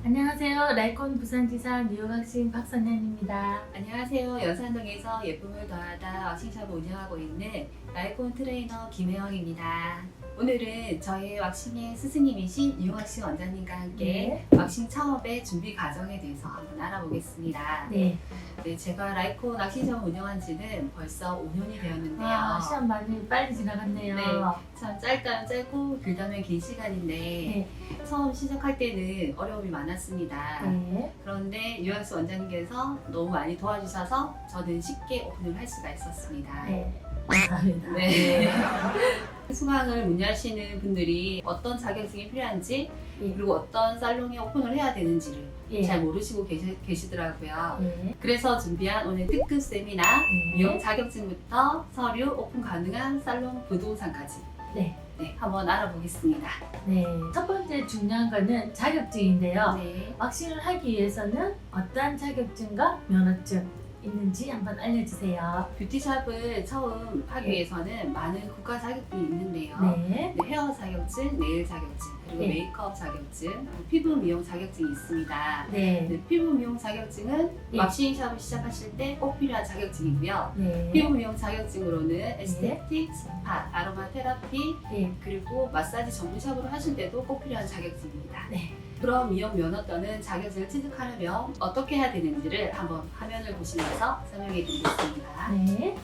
안녕하세요. 라이콘 부산지사 미용학생 박선현입니다. 안녕하세요. 연산동에서 예쁨을 더하다 왁싱샵을 운영하고 있는 라이콘 트레이너 김혜영입니다. 오늘은 저희 왁싱의 스승님이신 유학식 원장님과 함께 왁싱 창업의 준비 과정에 대해서 한번 알아보겠습니다. 네. 제가 라이콘 왁싱샵을 운영한 지는 벌써 5년이 되었는데요. 시간 많이 빨리 지나갔네요. 네. 참 짧다면 짧고 길다면 긴 시간인데 네. 처음 시작할 때는 어려움이 많았습니다. 네. 그런데 유학수 원장님께서 너무 많이 도와주셔서 저는 쉽게 오픈을 할 수가 있었습니다. 네. 감사합니다. 네. 수강을 문의하시는 분들이 어떤 자격증이 필요한지 예. 그리고 어떤 살롱에 오픈을 해야 되는지를 예. 잘 모르시고 계시더라고요. 네. 그래서 준비한 오늘 특급 세미나 미용 자격증부터 서류 오픈 가능한 살롱 부동산까지 네. 한번 알아보겠습니다. 네. 첫 번째 중요한 거는 자격증인데요. 네. 왁싱을 하기 위해서는 어떠한 자격증과 면허증 있는지 한번 알려주세요. 뷰티샵을 처음 하기 네. 위해서는 많은 국가 자격증이 있는데요. 네. 헤어 자격증, 네일 자격증, 그리고 네. 메이크업 자격증, 피부 미용 자격증이 있습니다. 네. 피부 미용 자격증은 네. 왁싱샵을 시작하실 때 꼭 필요한 자격증이고요. 네. 피부 미용 자격증으로는 에스테틱, 스파, 아로마 테라피, 네. 그리고 마사지 전문샵으로 하실 때도 꼭 필요한 자격증입니다. 네. 그럼 미용 면허 또는 자격증을 취득하려면 어떻게 해야 되는지를 한번 화면을 보시면서 설명해 드리겠습니다. 네.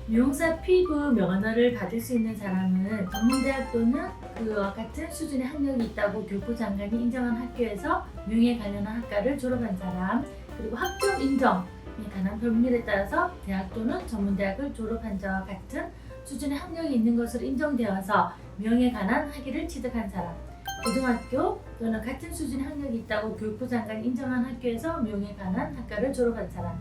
미용사 피부 면허를 받을 수 있는 사람은 전문대학 또는 그와 같은 수준의 학력이 있다고 교육부 장관이 인정한 학교에서 미용에 관련한 학과를 졸업한 사람, 그리고 학점 인정에 관한 법률에 따라서 대학 또는 전문대학을 졸업한 자와 같은 수준의 학력이 있는 것으로 인정되어서 미용에 관한 학위를 취득한 사람, 고등학교 또는 같은 수준의 학력이 있다고 교육부 장관이 인정한 학교에서 미용에 관한 학과를 졸업한 사람,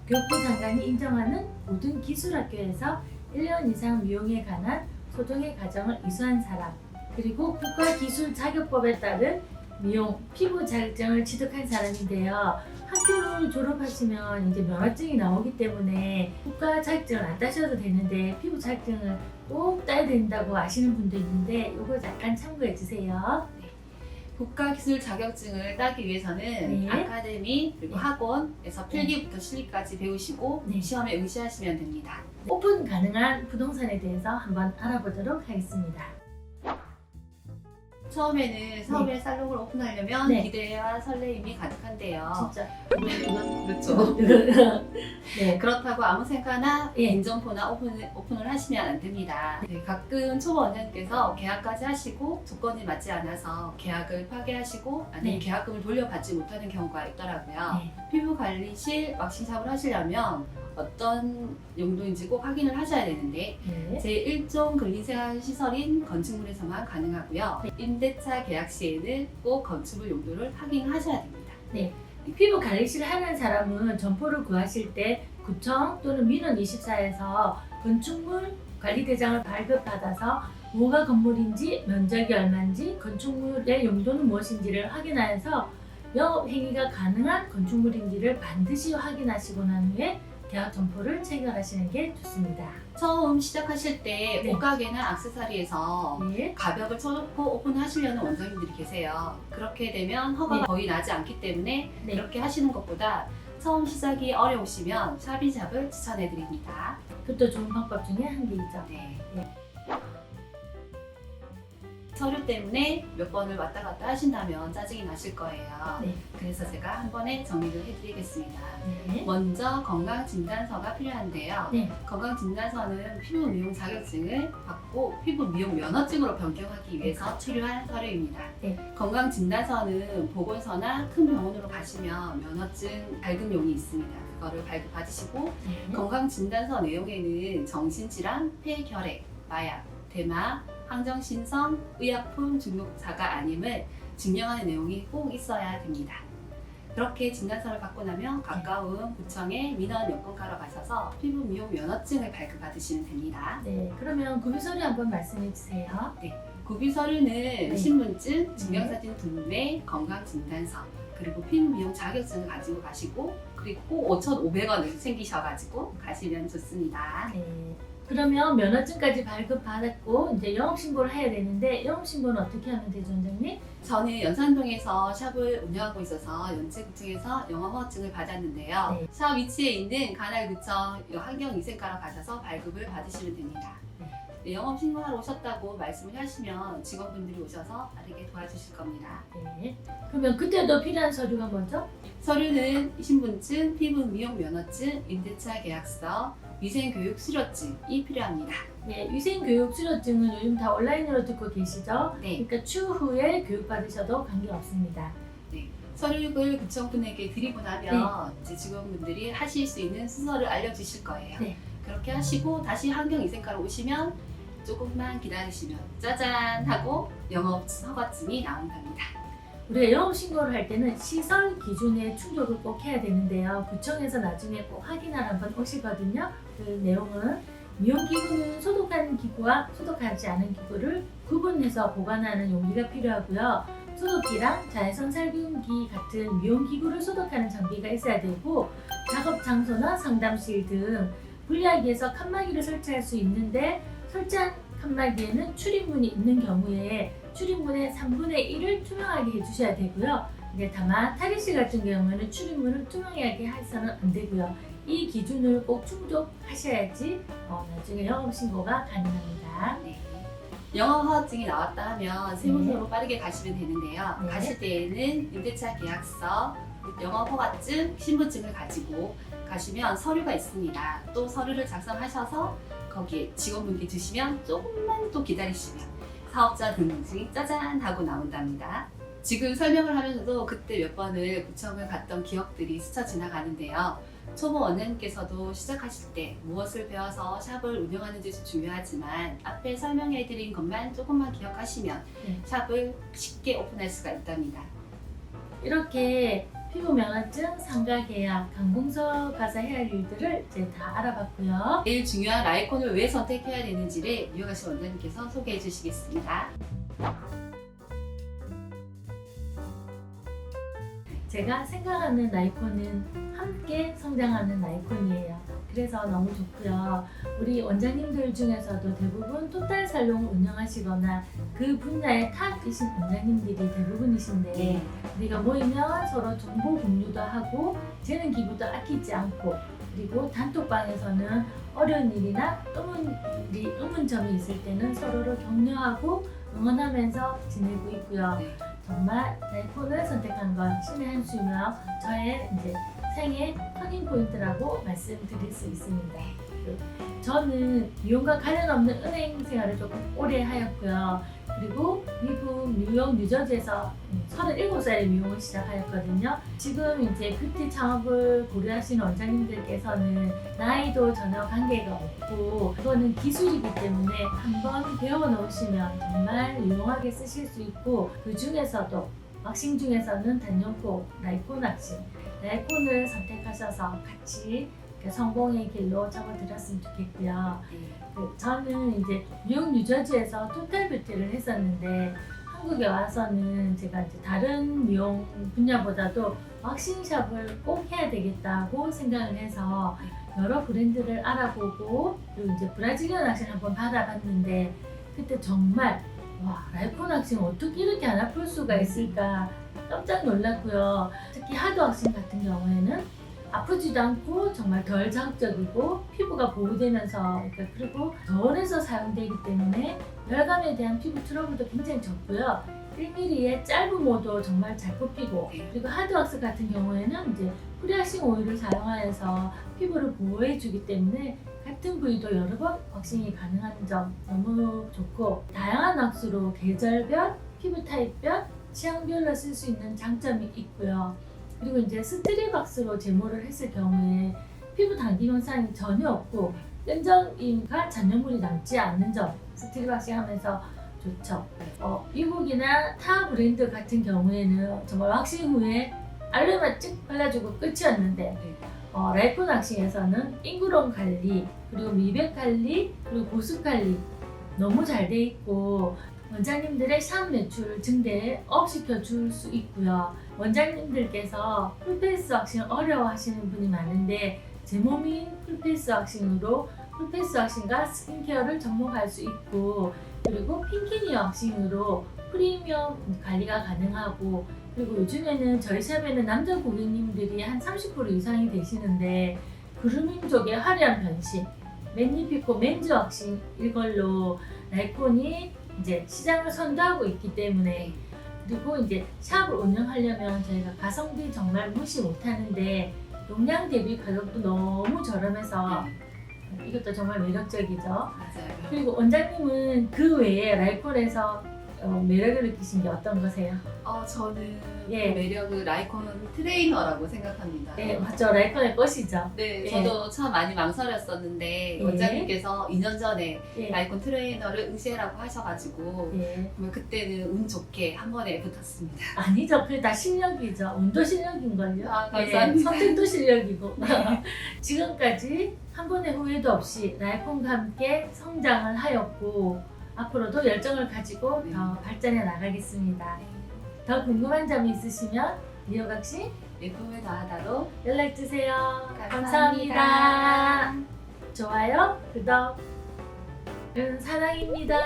교육부 장관이 인정하는 모든 기술학교에서 1년 이상 미용에 관한 소정의 과정을 이수한 사람, 그리고 국가기술자격법에 따른 미용 피부 자격증을 취득한 사람인데요. 학교를 졸업하시면 이제 면허증이 나오기 때문에 국가 자격증을 안 따셔도 되는데 피부 자격증을 꼭 따야 된다고 아시는 분도 있는데 이거 잠깐 참고해 주세요. 국가기술 자격증을 따기 위해서는 네. 아카데미 그리고 네. 학원에서 필기부터 실기까지 배우시고 네. 시험에 응시하시면 됩니다. 오픈 가능한 부동산에 대해서 한번 알아보도록 하겠습니다. 처음에는 사업의 살롱을 오픈하려면 네. 기대와 설레임이 가득한데요. 진짜. 그렇죠. 네. 그렇다고 아무 생각나 예. 인점포나 오픈을 하시면 안 됩니다. 가끔 초보 원장님께서 계약까지 하시고 조건이 맞지 않아서 계약을 파기하시고 아니면 네. 계약금을 돌려받지 못하는 경우가 있더라고요. 네. 피부관리실 왁싱샵을 하시려면 어떤 용도인지 꼭 확인을 하셔야 되는데 네. 제1종 근린생활 시설인 건축물에서만 가능하고요. 임대차 계약 시에는 꼭 건축물 용도를 확인하셔야 됩니다. 피부 관리실을 하는 사람은 점포를 구하실 때 구청 또는 민원 24에서 건축물 관리대장을 발급받아서 뭐가 건물인지 면적이 얼마인지 건축물의 용도는 무엇인지를 확인하여서 영업행위가 가능한 건축물인지를 반드시 확인하시고 난 후에 계약 점포를 체결하시는 게 좋습니다. 처음 시작하실 때 네. 옷가게나 액세서리에서 네. 가격을 쳐놓고 오픈하시려는 원장님들이 계세요. 그렇게 되면 허가가 네. 거의 나지 않기 때문에 네. 이렇게 하시는 것보다 처음 시작이 어려우시면 샵이샵을 추천해드립니다. 그것도 좋은 방법 중에 한 개이죠. 네. 네. 서류 때문에 몇 번을 왔다 갔다 하신다면 짜증이 나실 거예요. 네. 그래서 제가 한 번에 정리를 해드리겠습니다. 네. 먼저 건강진단서가 필요한데요. 네. 건강진단서는 피부 미용 자격증을 받고 피부 미용 면허증으로 변경하기 위해서 필요한 서류입니다. 네. 건강진단서는 보건소나 큰 병원으로 가시면 면허증 발급용이 있습니다. 그거를 발급받으시고 네. 건강진단서 내용에는 정신질환, 폐결핵, 마약, 대마, 항정신성, 의약품 중독자가 아님을 증명하는 내용이 꼭 있어야 됩니다. 그렇게 진단서를 받고 나면 가까운 구청에 민원 여건과로 가셔서 피부 미용 면허증을 발급받으시면 됩니다. 네. 그러면 구비 서류 한번 말씀해 주세요. 구비 서류는 신분증, 증명사진 2매, 건강진단서, 그리고 피부 미용 자격증을 가지고 가시고 그리고 꼭 5,500원을 챙기셔가지고 가시면 좋습니다. 네. 그러면 면허증까지 발급받았고 이제 영업신고를 해야 되는데 영업신고는 어떻게 하면 되죠, 원장님? 저는 연산동에서 샵을 운영하고 있어서 연체구청에서 영업허가증을 받았는데요. 네. 샵 위치에 있는 관할구청 환경위생과로 가셔서 발급을 받으시면 됩니다. 네, 영업 신고하러 오셨다고 말씀을 하시면 직원분들이 오셔서 빠르게 도와주실 겁니다. 네. 그러면 그때도 필요한 서류가 뭐죠? 서류는 신분증, 피부 미용 면허증, 임대차 계약서, 위생교육 수료증이 필요합니다. 네, 위생교육 수료증은 요즘 다 온라인으로 듣고 계시죠? 네, 그러니까 추후에 교육받으셔도 관계없습니다. 서류를 구청분에게 드리고 나면 이제 직원분들이 하실 수 있는 순서를 알려주실 거예요. 네. 그렇게 하시고 다시 환경위생과로 오시면 조금만 기다리시면 짜잔 하고 영업 허가증이 나온답니다. 우리가 영업신고를 할 때는 시설 기준에 충족을 꼭 해야 되는데요. 구청에서 나중에 꼭 확인하러 한번 오시거든요. 그 내용은 미용기구는 소독하는 기구와 소독하지 않은 기구를 구분해서 보관하는 용기가 필요하고요. 소독기랑 자외선 살균기 같은 미용기구를 소독하는 장비가 있어야 되고 작업 장소나 상담실 등 분리하기에서 칸막이를 설치할 수 있는데 설치한 칸막이에는 출입문이 있는 경우에 출입문의 3분의 1을 투명하게 해주셔야 되고요. 근데 다만 탈의실 같은 경우에는 출입문을 투명하게 해서는 안 되고요. 이 기준을 꼭 충족하셔야지 나중에 영업신고가 가능합니다. 네. 영업 허가증이 나왔다 하면 세무서로 빠르게 가시면 되는데요. 네. 가실 때에는 임대차 계약서, 영업 허가증, 신분증을 가지고 가시면 서류가 있습니다. 또 서류를 작성하셔서 거기에 직원분께 주시면 조금만 또 기다리시면 사업자 등록증이 짜잔 하고 나온답니다. 지금 설명을 하면서도 그때 몇 번을 구청을 갔던 기억들이 스쳐 지나가는데요. 초보 원장님께서도 시작하실 때 무엇을 배워서 샵을 운영하는지 중요하지만 앞에 설명해드린 것만 조금만 기억하시면 네. 샵을 쉽게 오픈할 수가 있답니다. 이렇게 피부 면허증, 상가 계약, 관공서 가서 해야 할 일들을 이제 다 알아봤고요. 제일 중요한 라이콘을 왜 선택해야 되는지를 유영아씨 원장님께서 소개해 주시겠습니다. 제가 생각하는 라이콘은 함께 성장하는 라이콘이에요. 그래서 너무 좋고요. 우리 원장님들 중에서도 대부분 토탈 살롱을 운영하시거나 그 분야의 탑이신 원장님들이 대부분이신데 우리가 모이면 서로 정보 공유도 하고 재능 기부도 아끼지 않고 그리고 단톡방에서는 어려운 일이나 의문점이 있을 때는 서로를 격려하고 응원하면서 지내고 있고요. 네. 정말 라이콘을 선택한 건 신의 한 수며 저의 이제 생애 터닝 포인트라고 말씀드릴 수 있습니다. 저는 미용과 관련 없는 은행 생활을 조금 오래 하였고요. 그리고 미국 뉴욕 뉴저지에서 37살에 미용을 시작하였거든요. 지금 이제 뷰티 창업을 고려하시는 원장님들께서는 나이도 전혀 관계가 없고 그거는 기술이기 때문에 한번 배워 놓으시면 정말 유용하게 쓰실 수 있고 그 중에서도 왁싱 중에서는 단연코 라이콘 왁싱, 라이콘을 선택하셔서 같이 성공의 길로 접어들었으면 좋겠고요. 저는 이제 뉴욕 뉴저지에서 토탈 뷰티를 했었는데 한국에 와서는 제가 이제 다른 미용 분야보다도 왁싱샵을 꼭 해야 되겠다고 생각을 해서 여러 브랜드를 알아보고 그리고 이제 브라질리언 왁싱 한번 받아봤는데 그때 정말 와 라이콘 왁싱 어떻게 이렇게 안 아플 수가 있을까 깜짝 놀랐고요. 특히 하드 왁싱 같은 경우에는 아프지도 않고 정말 덜 자극적이고 피부가 보호되면서 그리고 저온에서 사용되기 때문에 열감에 대한 피부 트러블도 굉장히 적고요. 1mm의 짧은 모도 정말 잘 뽑히고 그리고 하드왁스 같은 경우에는 이제 프리하싱 오일을 사용하여서 피부를 보호해주기 때문에 같은 부위도 여러 번 왁싱이 가능한 점 너무 좋고 다양한 왁스로 계절별, 피부 타입별, 취향별로 쓸 수 있는 장점이 있고요. 그리고 이제 스트립왁스로 제모를 했을 경우에 피부 당김 현상이 전혀 없고 끈적임과 잔여물이 남지 않는 점 스트립왁싱 하면서 좋죠. 미국이나 타 브랜드 같은 경우에는 정말 왁싱 후에 알로에만 찍 발라주고 끝이었는데 라이콘 왁싱에서는 잉그런 관리 그리고 미백 관리 그리고 보습 관리 너무 잘 돼 있고 원장님들의 샵 매출 증대에 업시켜 줄 수 있고요. 원장님들께서 풀페이스 왁싱을 어려워하시는 분이 많은데 제 몸인 풀페이스 왁싱으로 풀페이스 왁싱과 스킨케어를 접목할 수 있고, 그리고 핑키니 왁싱으로 프리미엄 관리가 가능하고, 그리고 요즘에는 저희 샵에는 남자 고객님들이 한 30% 이상이 되시는데 그루밍 쪽의 화려한 변신, 매니피코 맨즈 왁싱 이걸로 라이콘이 이제 시장을 선도하고 있기 때문에, 그리고 이제 샵을 운영하려면 저희가 가성비 정말 무시 못하는데 용량 대비 가격도 너무 저렴해서 이것도 정말 매력적이죠. 맞아요. 그리고 원장님은 그 외에 라이콘에서 매력을 느끼신 게 어떤 거세요? 저는 예. 그 매력을 라이콘 트레이너라고 생각합니다. 네, 맞죠. 라이콘의 것이죠. 네, 예. 저도 처음 많이 망설였었는데 예. 원장님께서 2년 전에 예. 라이콘 트레이너를 응시해라고 하셔가지고 예. 정말 그때는 운 좋게 한 번에 붙었습니다. 아니죠. 그게 다 실력이죠. 운도 실력인걸요. 아, 감사합니다. 선택도 실력이고. 지금까지 한 번의 후회도 없이 라이콘과 함께 성장을 하였고, 앞으로도 열정을 가지고 네. 더 발전해 나가겠습니다. 더 궁금한 점이 있으시면 리오각시 예쁨을 더하다로 연락주세요. 감사합니다. 감사합니다. 좋아요, 구독, 사랑입니다.